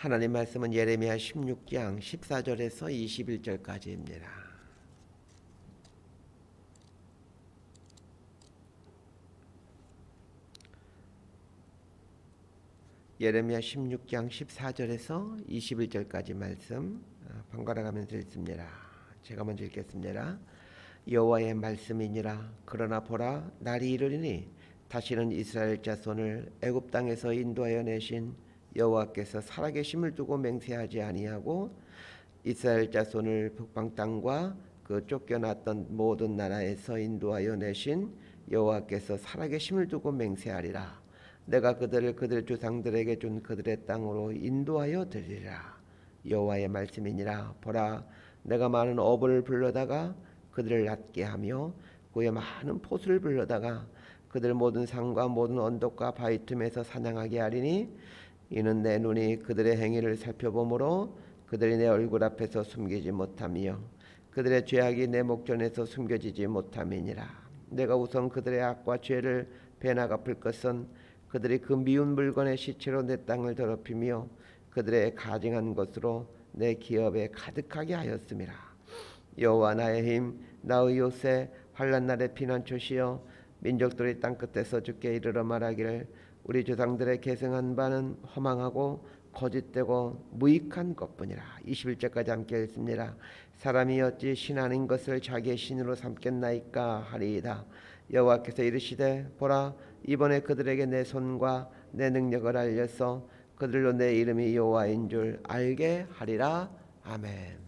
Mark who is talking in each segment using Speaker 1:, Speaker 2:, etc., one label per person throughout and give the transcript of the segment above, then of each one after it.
Speaker 1: 하나님 말씀은 예레미야 16장 14절에서 21절까지입니다. 예레미야 16장 14절에서 21절까지 말씀 번갈아 가면서 읽습니다. 제가 먼저 읽겠습니다. 여호와의 말씀이니라. 그러나 보라, 날이 이르리니 다시는 이스라엘 자손을 애굽 땅에서 인도하여 내신 여호와께서 살아계심을 두고 맹세하지 아니하고 이스라엘 자손을 북방 땅과 그 쫓겨났던 모든 나라에서 인도하여 내신 여호와께서 살아계심을 두고 맹세하리라. 내가 그들을 그들 조상들에게 준 그들의 땅으로 인도하여 드리리라. 여호와의 말씀이니라. 보라, 내가 많은 어부를 불러다가 그들을 낮게 하며 고에 많은 포수를 불러다가 그들 모든 산과 모든 언덕과 바위 틈에서 사냥하게 하리니 이는 내 눈이 그들의 행위를 살펴보므로 그들이 내 얼굴 앞에서 숨기지 못하며 그들의 죄악이 내 목전에서 숨겨지지 못함이니라. 내가 우선 그들의 악과 죄를 배나 갚을 것은 그들이 그 미운 물건의 시체로 내 땅을 더럽히며 그들의 가증한 것으로 내 기업에 가득하게 하였음이라. 여호와 나의 힘, 나의 요새, 환난 날의 피난처시여, 민족들이 땅끝에서 주께 이르러 말하기를 우리 조상들의 계승한 바는 허망하고 거짓되고 무익한 것뿐이라. 21절까지 함께 읽습니다. 사람이 어찌 신 아닌 것을 자기의 신으로 삼겠나이까 하리이다. 여호와께서 이르시되 보라, 이번에 그들에게 내 손과 내 능력을 알려서 그들로 내 이름이 여호와인 줄 알게 하리라. 아멘.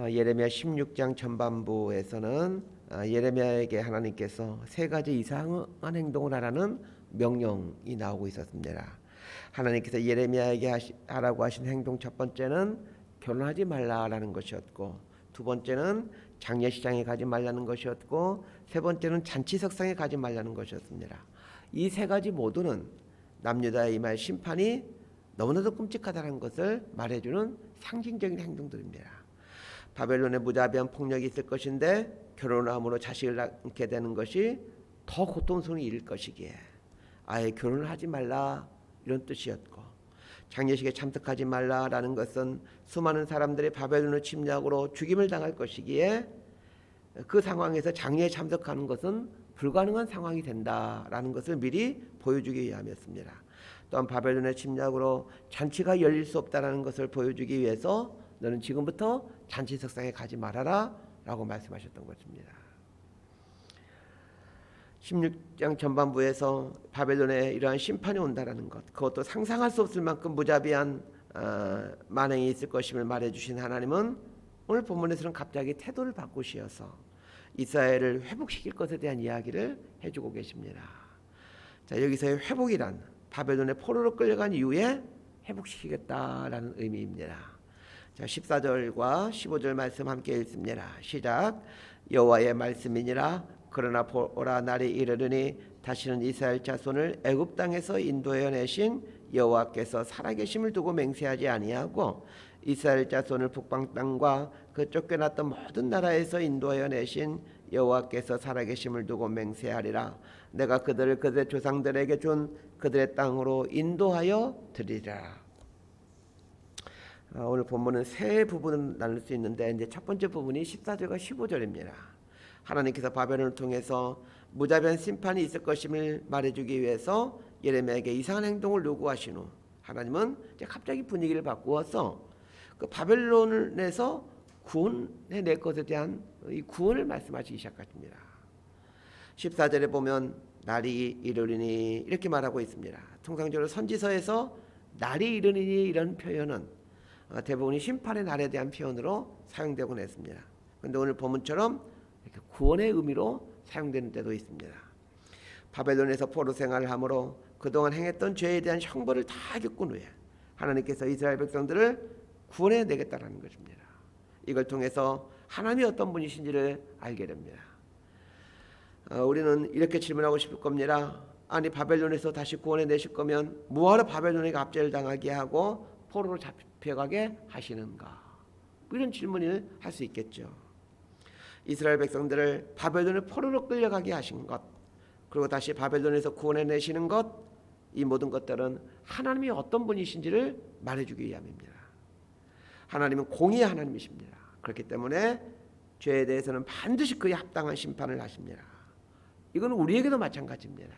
Speaker 1: 예레미야 16장 전반부에서는 예레미야에게 하나님께서 세 가지 이상한 행동을 하라는 명령이 나오고 있었습니다. 하나님께서 예레미야에게 하라고 하신 행동 첫 번째는 결혼하지 말라라는 것이었고, 두 번째는 장례식장에 가지 말라는 것이었고, 세 번째는 잔치석상에 가지 말라는 것이었습니다. 이 세 가지 모두는 남유다의 임할 심판이 너무나도 끔찍하다는 것을 말해주는 상징적인 행동들입니다. 바벨론에 무자비한 폭력이 있을 것인데 결혼함으로 자식을 낳게 되는 것이 더 고통스러운 일일 것이기에 아예 결혼을 하지 말라 이런 뜻이었고, 장례식에 참석하지 말라라는 것은 수많은 사람들이 바벨론의 침략으로 죽임을 당할 것이기에 그 상황에서 장례에 참석하는 것은 불가능한 상황이 된다라는 것을 미리 보여주기 위함이었습니다. 또한 바벨론의 침략으로 잔치가 열릴 수 없다라는 것을 보여주기 위해서 너는 지금부터 잔치석상에 가지 말아라 라고 말씀하셨던 것입니다. 16장 전반부에서 바벨론에 이러한 심판이 온다라는 것, 그것도 상상할 수 없을 만큼 무자비한 만행이 있을 것임을 말해주신 하나님은 오늘 본문에서는 갑자기 태도를 바꾸시어서 이스라엘을 회복시킬 것에 대한 이야기를 해주고 계십니다. 자, 여기서의 회복이란 바벨론의 포로로 끌려간 이후에 회복시키겠다라는 의미입니다. 자, 14절과 15절 말씀 함께 읽습니다. 시작. 여호와의 말씀이니라. 그러나 보라, 날이 이르르니 다시는 이스라엘 자손을 애굽 땅에서 인도하여 내신 여호와께서 살아계심을 두고 맹세하지 아니하고 이스라엘 자손을 북방 땅과 그 쫓겨났던 모든 나라에서 인도하여 내신 여호와께서 살아계심을 두고 맹세하리라. 내가 그들을 그들의 조상들에게 준 그들의 땅으로 인도하여 드리리라. 오늘 본문은 세 부분을 나눌 수 있는데, 이제 첫 번째 부분이 14절과 15절입니다. 하나님께서 바벨론을 통해서 무자비한 심판이 있을 것임을 말해주기 위해서 예레미야에게 이상한 행동을 요구하신 후 하나님은 이제 갑자기 분위기를 바꾸어서 그 바벨론에서 구원해낼 것에 대한 이 구원을 말씀하시기 시작하십니다. 14절에 보면 날이 이르리니 이렇게 말하고 있습니다. 통상적으로 선지서에서 날이 이르리니 이런 표현은 대부분이 심판의 날에 대한 표현으로 사용되곤 했습니다. 그런데 오늘 본문처럼 이렇게 구원의 의미로 사용되는 때도 있습니다. 바벨론에서 포로 생활을 함으로 그동안 행했던 죄에 대한 형벌을 다 겪은 후에 하나님께서 이스라엘 백성들을 구원해내겠다는 것입니다. 이걸 통해서 하나님이 어떤 분이신지를 알게 됩니다. 우리는 이렇게 질문하고 싶을 겁니다. 아니, 바벨론에서 다시 구원해내실 거면 뭐하러 바벨론에게 압제를 당하게 하고 포로로 잡혀가게 하시는가? 이런 질문을 할 수 있겠죠. 이스라엘 백성들을 바벨론의 포로로 끌려가게 하신 것, 그리고 다시 바벨론에서 구원해내시는 것, 이 모든 것들은 하나님이 어떤 분이신지를 말해주기 위함입니다. 하나님은 공의의 하나님이십니다. 그렇기 때문에 죄에 대해서는 반드시 그에 합당한 심판을 하십니다. 이건 우리에게도 마찬가지입니다.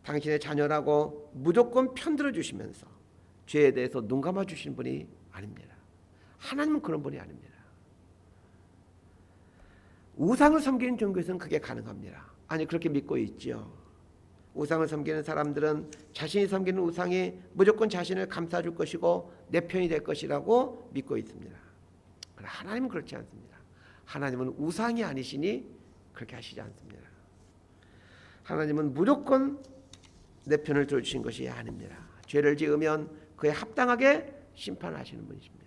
Speaker 1: 당신의 자녀라고 무조건 편들어 주시면서 죄에 대해서 눈 감아 주시는 분이 아닙니다. 하나님은 그런 분이 아닙니다. 우상을 섬기는 종교에서는 그게 가능합니다. 아니, 그렇게 믿고 있죠. 우상을 섬기는 사람들은 자신이 섬기는 우상이 무조건 자신을 감싸줄 것이고 내 편이 될 것이라고 믿고 있습니다. 그러나 하나님은 그렇지 않습니다. 하나님은 우상이 아니시니 그렇게 하시지 않습니다. 하나님은 무조건 내 편을 들어주신 것이 아닙니다. 죄를 지으면 그에 합당하게 심판하시는 분이십니다.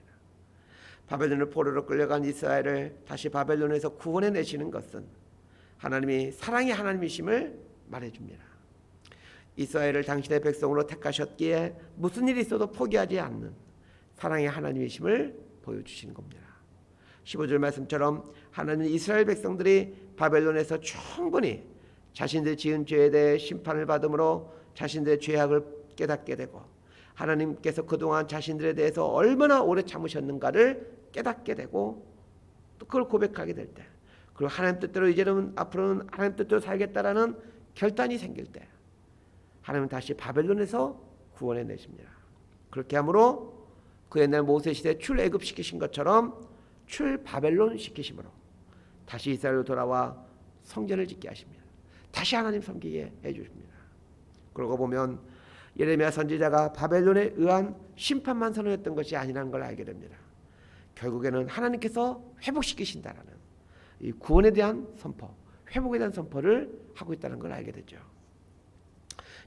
Speaker 1: 바벨론을 포로로 끌려간 이스라엘을 다시 바벨론에서 구원해 내시는 것은 하나님이 사랑의 하나님이심을 말해줍니다. 이스라엘을 당신의 백성으로 택하셨기에 무슨 일이 있어도 포기하지 않는 사랑의 하나님이심을 보여주시는 겁니다. 15절 말씀처럼 하나님은 이스라엘 백성들이 바벨론에서 충분히 자신들이 지은 죄에 대해 심판을 받음으로 자신들의 죄악을 깨닫게 되고 하나님께서 그동안 자신들에 대해서 얼마나 오래 참으셨는가를 깨닫게 되고 또 그걸 고백하게 될 때, 그리고 하나님 뜻대로 이제는 앞으로는 하나님 뜻대로 살겠다라는 결단이 생길 때 하나님은 다시 바벨론에서 구원해 내십니다. 그렇게 함으로 그 옛날 모세 시대 출애굽시키신 것처럼 출바벨론 시키심으로 다시 이스라엘로 돌아와 성전을 짓게 하십니다. 다시 하나님 섬기게 해주십니다. 그러고 보면 예레미야 선지자가 바벨론에 의한 심판만 선언했던 것이 아니라는 걸 알게 됩니다. 결국에는 하나님께서 회복시키신다라는 이 구원에 대한 선포, 회복에 대한 선포를 하고 있다는 걸 알게 되죠.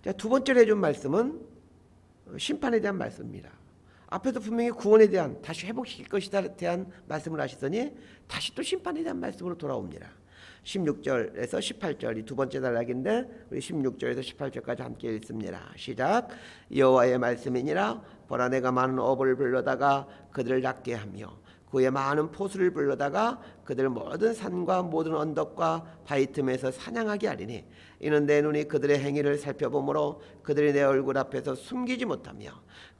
Speaker 1: 자, 두 번째로 해준 말씀은 심판에 대한 말씀입니다. 앞에서 분명히 구원에 대한, 다시 회복시킬 것에 대한 말씀을 하시더니 다시 또 심판에 대한 말씀으로 돌아옵니다. 16절에서 18절, 이 두 번째 단락인데 우리 16절에서 18절까지 함께 읽습니다. 시작. 여호와의 말씀이니라. 보라, 내가 많은 어부를 불러다가 그들을 낫게 하며 그의 많은 포수를 불러다가 그들 모든 산과 모든 언덕과 바위 틈에서 사냥하게 하리니 이는 내 눈이 그들의 행위를 살펴보므로 그들이 내 얼굴 앞에서 숨기지 못하며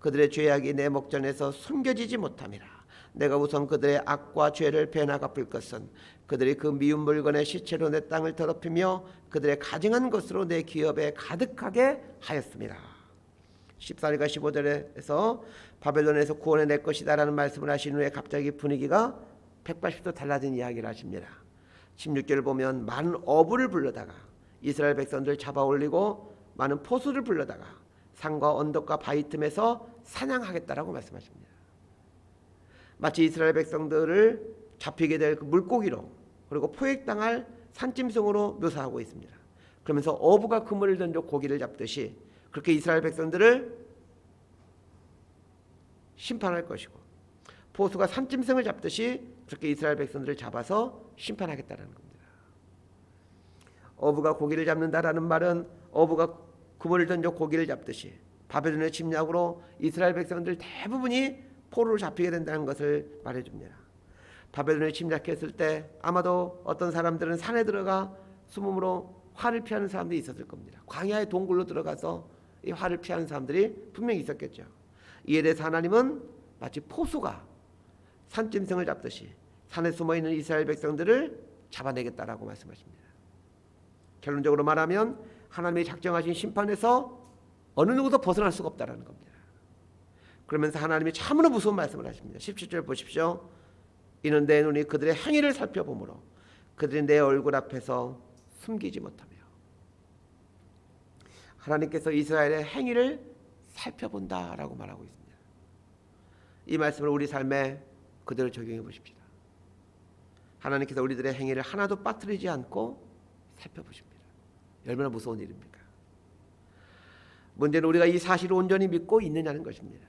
Speaker 1: 그들의 죄악이 내 목전에서 숨겨지지 못함이라. 내가 우선 그들의 악과 죄를 배나 갚을 것은 그들이 그 미운 물건의 시체로 내 땅을 더럽히며 그들의 가증한 것으로 내 기업에 가득하게 하였습니다. 14절과 15절에서 바벨론에서 구원해 낼 것이다라는 말씀을 하신 후에 갑자기 분위기가 180도 달라진 이야기를 하십니다. 16절을 보면 많은 어부를 불러다가 이스라엘 백성들을 잡아 올리고 많은 포수를 불러다가 산과 언덕과 바위 틈에서 사냥하겠다라고 말씀하십니다. 마치 이스라엘 백성들을 잡히게 될 그 물고기로 그리고 포획당할 산짐승으로 묘사하고 있습니다. 그러면서 어부가 그물을 던져 고기를 잡듯이 그렇게 이스라엘 백성들을 심판할 것이고 포수가 산짐승을 잡듯이 그렇게 이스라엘 백성들을 잡아서 심판하겠다는 겁니다. 어부가 고기를 잡는다라는 말은 어부가 그물을 던져 고기를 잡듯이 바벨론의 침략으로 이스라엘 백성들 대부분이 포로로 잡히게 된다는 것을 말해줍니다. 바벨론에 침략했을 때 아마도 어떤 사람들은 산에 들어가 숨음으로 화를 피하는 사람들이 있었을 겁니다. 광야의 동굴로 들어가서 이 화를 피하는 사람들이 분명히 있었겠죠. 이에 대해서 하나님은 마치 포수가 산짐승을 잡듯이 산에 숨어있는 이스라엘 백성들을 잡아내겠다라고 말씀하십니다. 결론적으로 말하면 하나님이 작정하신 심판에서 어느 누구도 벗어날 수가 없다는 겁니다. 그러면서 하나님이 참으로 무서운 말씀을 하십니다. 17절 보십시오. 이는 내 눈이 그들의 행위를 살펴보므로 그들이 내 얼굴 앞에서 숨기지 못하며. 하나님께서 이스라엘의 행위를 살펴본다라고 말하고 있습니다. 이 말씀을 우리 삶에 그대로 적용해 보십시다. 하나님께서 우리들의 행위를 하나도 빠뜨리지 않고 살펴보십니다. 얼마나 무서운 일입니까? 문제는 우리가 이 사실을 온전히 믿고 있느냐는 것입니다.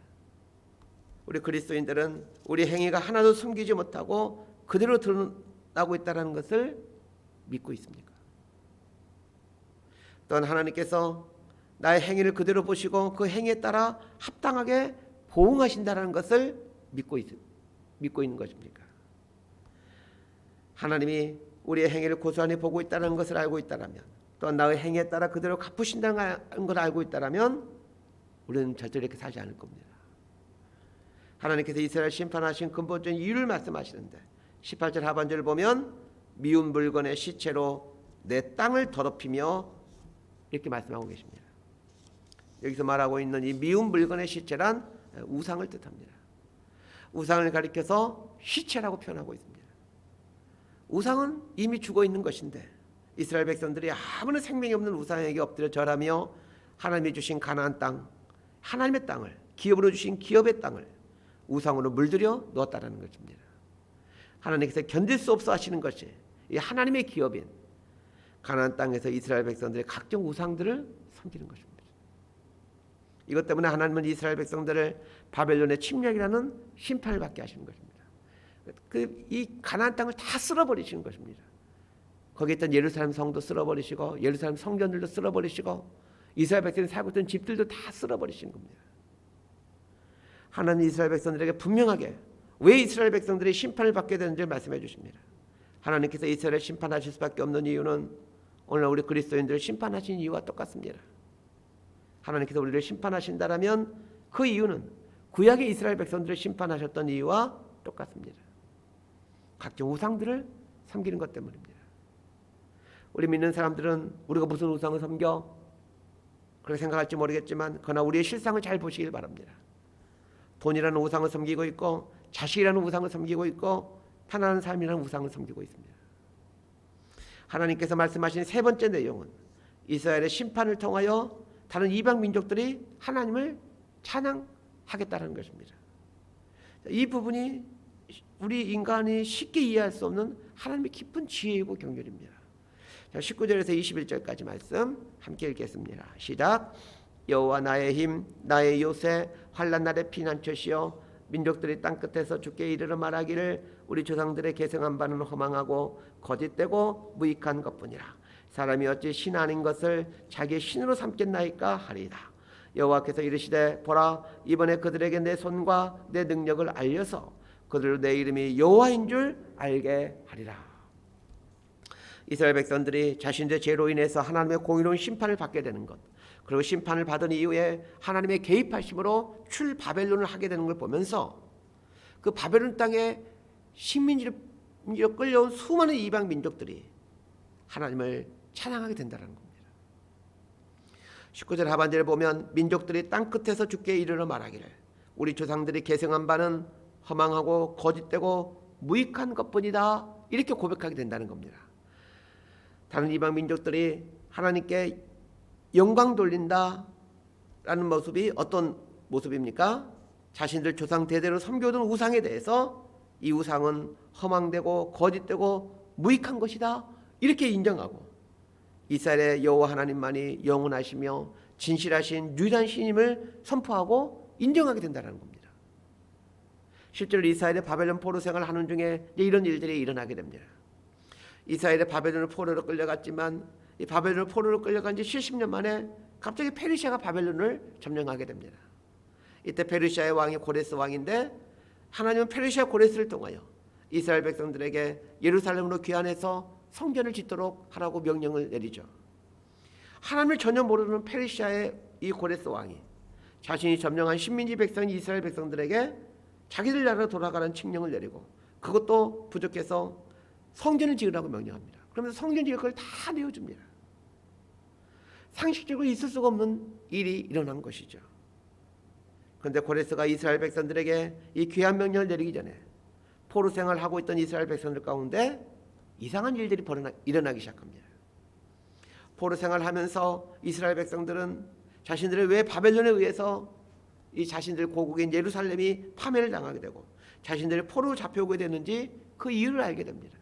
Speaker 1: 우리 그리스도인들은 우리 행위가 하나도 숨기지 못하고 그대로 드러나고 있다는 것을 믿고 있습니까? 또한 하나님께서 나의 행위를 그대로 보시고 그 행위에 따라 합당하게 보응하신다는 것을 믿고 있는 것입니까? 하나님이 우리의 행위를 고스란히 보고 있다는 것을 알고 있다면 또 나의 행위에 따라 그대로 갚으신다는 걸 알고 있다면 우리는 절대 이렇게 살지 않을 겁니다. 하나님께서 이스라엘 심판하신 근본적인 이유를 말씀하시는데 18절 하반절을 보면 미운 물건의 시체로 내 땅을 더럽히며 이렇게 말씀하고 계십니다. 여기서 말하고 있는 이 미운 물건의 시체란 우상을 뜻합니다. 우상을 가리켜서 시체라고 표현하고 있습니다. 우상은 이미 죽어 있는 것인데 이스라엘 백성들이 아무런 생명이 없는 우상에게 엎드려 절하며 하나님이 주신 가나안 땅, 하나님의 땅을, 기업으로 주신 기업의 땅을 우상으로 물들여 넣었다는 것입니다. 하나님께서 견딜 수 없어 하시는 것이 이 하나님의 기업인 가나안 땅에서 이스라엘 백성들의 각종 우상들을 섬기는 것입니다. 이것 때문에 하나님은 이스라엘 백성들을 바벨론의 침략이라는 심판을 받게 하시는 것입니다. 이 가나안 땅을 다 쓸어버리시는 것입니다. 거기에 있던 예루살렘 성도 쓸어버리시고 예루살렘 성전들도 쓸어버리시고 이스라엘 백성이 살고 있던 집들도 다 쓸어버리시는 겁니다. 하나님 이스라엘 백성들에게 분명하게 왜 이스라엘 백성들이 심판을 받게 되는지를 말씀해 주십니다. 하나님께서 이스라엘을 심판하실 수밖에 없는 이유는 오늘 우리 그리스도인들을 심판하신 이유와 똑같습니다. 하나님께서 우리를 심판하신다라면 그 이유는 구약의 이스라엘 백성들을 심판하셨던 이유와 똑같습니다. 각종 우상들을 섬기는 것 때문입니다. 우리 믿는 사람들은 우리가 무슨 우상을 섬겨? 그렇게 생각할지 모르겠지만 그러나 우리의 실상을 잘 보시길 바랍니다. 돈이라는 우상을 섬기고 있고 자식이라는 우상을 섬기고 있고 편안한 삶이라는 우상을 섬기고 있습니다. 하나님께서 말씀하신 세 번째 내용은 이스라엘의 심판을 통하여 다른 이방 민족들이 하나님을 찬양하겠다는 것입니다. 이 부분이 우리 인간이 쉽게 이해할 수 없는 하나님의 깊은 지혜이고 경륜입니다. 19절에서 21절까지 말씀 함께 읽겠습니다. 시작. 여호와 나의 힘 나의 요새 환난 날의 피난처시여 민족들이 땅끝에서 주께 이르러 말하기를 우리 조상들의 계승한 바는 허망하고 거짓되고 무익한 것뿐이라. 사람이 어찌 신 아닌 것을 자기의 신으로 삼겠나이까 하리이다. 여호와께서 이르시되 보라 이번에 그들에게 내 손과 내 능력을 알려서 그들로 내 이름이 여호와인 줄 알게 하리라. 이스라엘 백성들이 자신들의 죄로 인해서 하나님의 공의로운 심판을 받게 되는 것, 그리고 심판을 받은 이후에 하나님의 개입하심으로 출바벨론을 하게 되는 걸 보면서 그 바벨론 땅에 식민지로 끌려온 수많은 이방 민족들이 하나님을 찬양하게 된다는 겁니다. 19절 하반절에 보면 민족들이 땅끝에서 주께 이르러 말하기를 우리 조상들이 계승한 바는 허망하고 거짓되고 무익한 것뿐이다, 이렇게 고백하게 된다는 겁니다. 다른 이방 민족들이 하나님께 영광 돌린다라는 모습이 어떤 모습입니까? 자신들 조상 대대로 섬겨오던 우상에 대해서 이 우상은 허망되고 거짓되고 무익한 것이다, 이렇게 인정하고 이스라엘의 여호와 하나님만이 영원하시며 진실하신 유일한 신임을 선포하고 인정하게 된다는 겁니다. 실제로 이스라엘의 바벨론 포로 생활을 하는 중에 이런 일들이 일어나게 됩니다. 이스라엘의 바벨론을 포로로 끌려갔지만 이 바벨론을 포로로 끌려간 지 70년 만에 갑자기 페르시아가 바벨론을 점령하게 됩니다. 이때 페르시아의 왕이 고레스 왕인데 하나님은 페르시아 고레스를 통하여 이스라엘 백성들에게 예루살렘으로 귀환해서 성전을 짓도록 하라고 명령을 내리죠. 하나님을 전혀 모르는 페르시아의 이 고레스 왕이 자신이 점령한 식민지 백성인 이스라엘 백성들에게 자기들 나라로 돌아가는 칙령을 내리고 그것도 부족해서 성전을 지으라고 명령합니다. 그러면서 성전 지을 걸 다 내어줍니다. 상식적으로 있을 수가 없는 일이 일어난 것이죠. 그런데 고레스가 이스라엘 백성들에게 이 귀한 명령을 내리기 전에 포로 생활을 하고 있던 이스라엘 백성들 가운데 이상한 일들이 일어나기 시작합니다. 포로 생활하면서 이스라엘 백성들은 자신들의 왜 바벨론에 의해서 이 자신들 고국인 예루살렘이 파멸을 당하게 되고 자신들이 포로로 잡혀오게 되는지 그 이유를 알게 됩니다.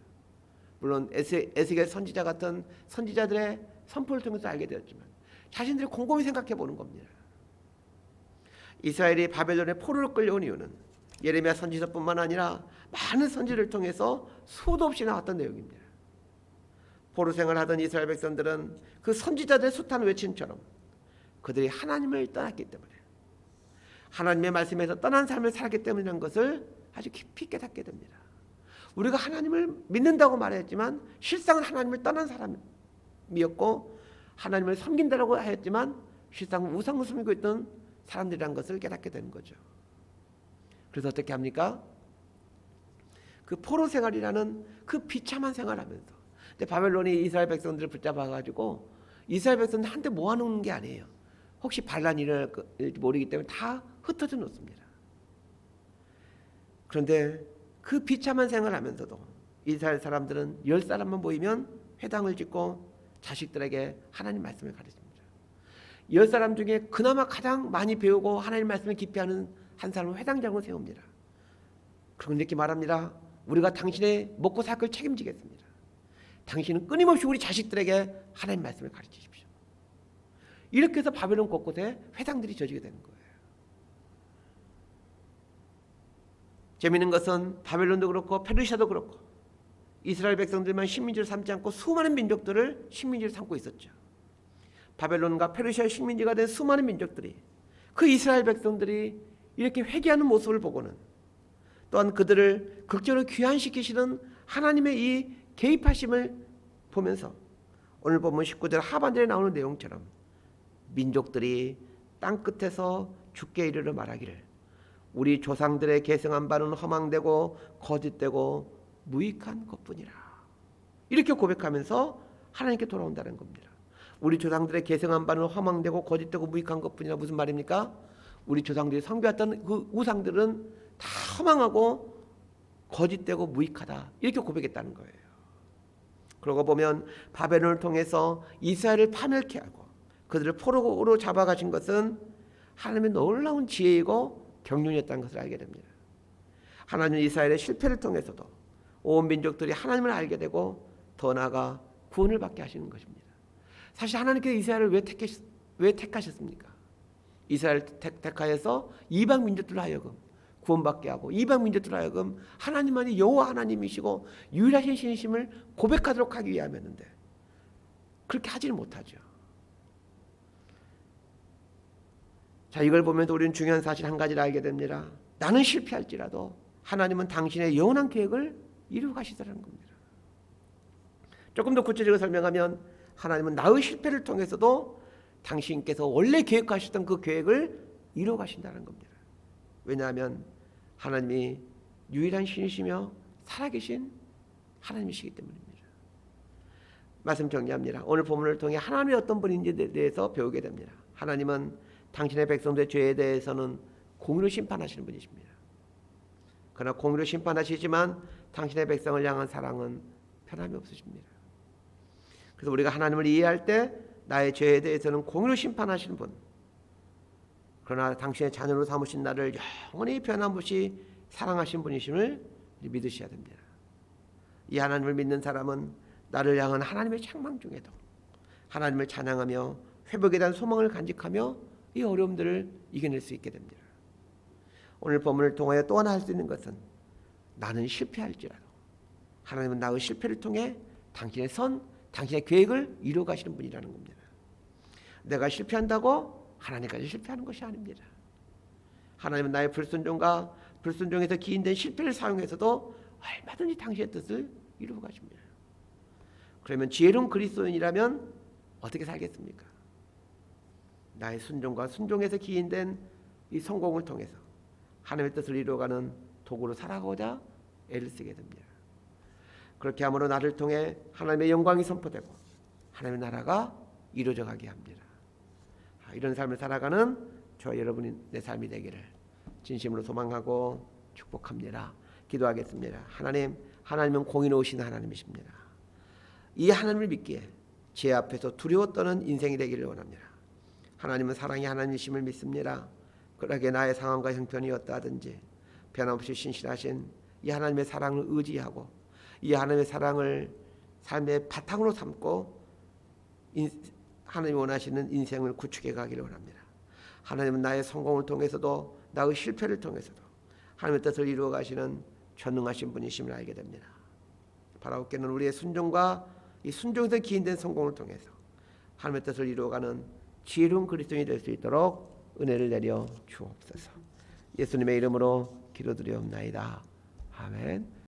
Speaker 1: 물론 에스겔 선지자 같은 선지자들의 선포를 통해서 알게 되었지만 자신들이 곰곰이 생각해 보는 겁니다. 이스라엘이 바벨론의 포로로 끌려온 이유는 예레미야 선지자뿐만 아니라 많은 선지를 통해서 수도 없이 나왔던 내용입니다. 포로 생활하던 이스라엘 백성들은 그 선지자들의 숱한 외침처럼 그들이 하나님을 떠났기 때문에 하나님의 말씀에서 떠난 삶을 살았기 때문이라는 것을 아주 깊이 깨닫게 됩니다. 우리가 하나님을 믿는다고 말했지만 실상은 하나님을 떠난 사람이었고 하나님을 섬긴다라고 하였지만 실상 우상을 섬기고 있던 사람들이란 것을 깨닫게 되는 거죠. 그래서 어떻게 합니까? 그 포로 생활이라는 그 비참한 생활하면서, 근데 바벨론이 이스라엘 백성들을 붙잡아가지고 이스라엘 백성들 한테 모아놓는 게 아니에요. 혹시 반란이 일어날지 모르기 때문에 다 흩어져 놓습니다. 그런데 그 비참한 생활하면서도 이스라엘 사람들은 10사람만 모이면 회당을 짓고 자식들에게 하나님 말씀을 가르칩니다. 10사람 중에 그나마 가장 많이 배우고 하나님 말씀을 깊이 하는 한 사람은 회당장을 세웁니다. 그리고 이렇게 말합니다. 우리가 당신의 먹고 살 걸 책임지겠습니다. 당신은 끊임없이 우리 자식들에게 하나님 말씀을 가르치십시오. 이렇게 해서 바벨론 곳곳에 회당들이 저지게 되는 거예요. 재미있는 것은 바벨론도 그렇고 페르시아도 그렇고 이스라엘 백성들만 식민지를 삼지 않고 수많은 민족들을 식민지를 삼고 있었죠. 바벨론과 페르시아의 식민지가 된 수많은 민족들이, 그 이스라엘 백성들이 이렇게 회개하는 모습을 보고는, 또한 그들을 극적으로 귀환시키시는 하나님의 이 개입하심을 보면서 오늘 본문 19절 하반절에 나오는 내용처럼 민족들이 땅끝에서 죽게 이르러 말하기를 우리 조상들의 계승한 바는 허망되고 거짓되고 무익한 것뿐이라. 이렇게 고백하면서 하나님께 돌아온다는 겁니다. 우리 조상들의 계승한 바는 허망되고 거짓되고 무익한 것뿐이라. 무슨 말입니까? 우리 조상들이 섬겨왔던 그 우상들은 다 허망하고 거짓되고 무익하다. 이렇게 고백했다는 거예요. 그러고 보면 바벨론을 통해서 이스라엘을 파멸케 하고 그들을 포로로 잡아가신 것은 하나님의 놀라운 지혜이고 경륜이었다는 것을 알게 됩니다. 하나님은 이스라엘의 실패를 통해서도 온 민족들이 하나님을 알게 되고 더 나아가 구원을 받게 하시는 것입니다. 사실 하나님께서 이스라엘을 왜 택하셨습니까? 이스라엘을 택하여서 이방 민족들로 하여금 구원받게 하고 이방 민족들로 하여금 하나님만이 여호와 하나님이시고 유일하신 신이심을 고백하도록 하기 위함이었는데 그렇게 하지는 못하죠. 자, 이걸 보면서 우리는 중요한 사실 한 가지를 알게 됩니다. 나는 실패할지라도 하나님은 당신의 영원한 계획을 이루어 가시더라는 겁니다. 조금 더 구체적으로 설명하면 하나님은 나의 실패를 통해서도 당신께서 원래 계획하셨던 그 계획을 이루어 가신다는 겁니다. 왜냐하면 하나님이 유일한 신이시며 살아계신 하나님이시기 때문입니다. 말씀 정리합니다. 오늘 본문을 통해 하나님이 어떤 분인지에 대해서 배우게 됩니다. 하나님은 당신의 백성들의 죄에 대해서는 공의로 심판하시는 분이십니다. 그러나 공의로 심판하시지만 당신의 백성을 향한 사랑은 변함이 없으십니다. 그래서 우리가 하나님을 이해할 때 나의 죄에 대해서는 공의로 심판하시는 분, 그러나 당신의 자녀로 삼으신 나를 영원히 변함없이 사랑하신 분이심을 믿으셔야 됩니다. 이 하나님을 믿는 사람은 나를 향한 하나님의 책망 중에도 하나님을 찬양하며 회복에 대한 소망을 간직하며 이 어려움들을 이겨낼 수 있게 됩니다. 오늘 본문을 통하여 또 하나 할 수 있는 것은 나는 실패할지라도 하나님은 나의 실패를 통해 당신의 당신의 계획을 이루어 가시는 분이라는 겁니다. 내가 실패한다고 하나님까지 실패하는 것이 아닙니다. 하나님은 나의 불순종과 불순종에서 기인된 실패를 사용해서도 얼마든지 당신의 뜻을 이루어 가십니다. 그러면 지혜로운 그리스도인이라면 어떻게 살겠습니까? 나의 순종과 순종에서 기인된 이 성공을 통해서 하나님의 뜻을 이루어가는 도구로 살아가고자 애를 쓰게 됩니다. 그렇게 함으로 나를 통해 하나님의 영광이 선포되고 하나님의 나라가 이루어져 가게 합니다. 이런 삶을 살아가는 저와 여러분의 내 삶이 되기를 진심으로 소망하고 축복합니다. 기도하겠습니다. 하나님은 공의로우신 하나님이십니다. 이 하나님을 믿기에 제 앞에서 두려워 떠는 인생이 되기를 원합니다. 하나님은 사랑의 하나님이심을 믿습니다. 그러게 나의 상황과 형편이 어떠하든지 변함없이 신실하신 이 하나님의 사랑을 의지하고 이 하나님의 사랑을 삶의 바탕으로 삼고 하나님이 원하시는 인생을 구축해 가기를 원합니다. 하나님은 나의 성공을 통해서도 나의 실패를 통해서도 하나님의 뜻을 이루어 가시는 전능하신 분이심을 알게 됩니다. 바라옵게는 우리의 순종과 이 순종에서 기인된 성공을 통해서 하나님의 뜻을 이루어가는 지혜로운 그리스도인이 될 수 있도록 은혜를 내려 주옵소서. 예수님의 이름으로 기도드리옵나이다. 아멘.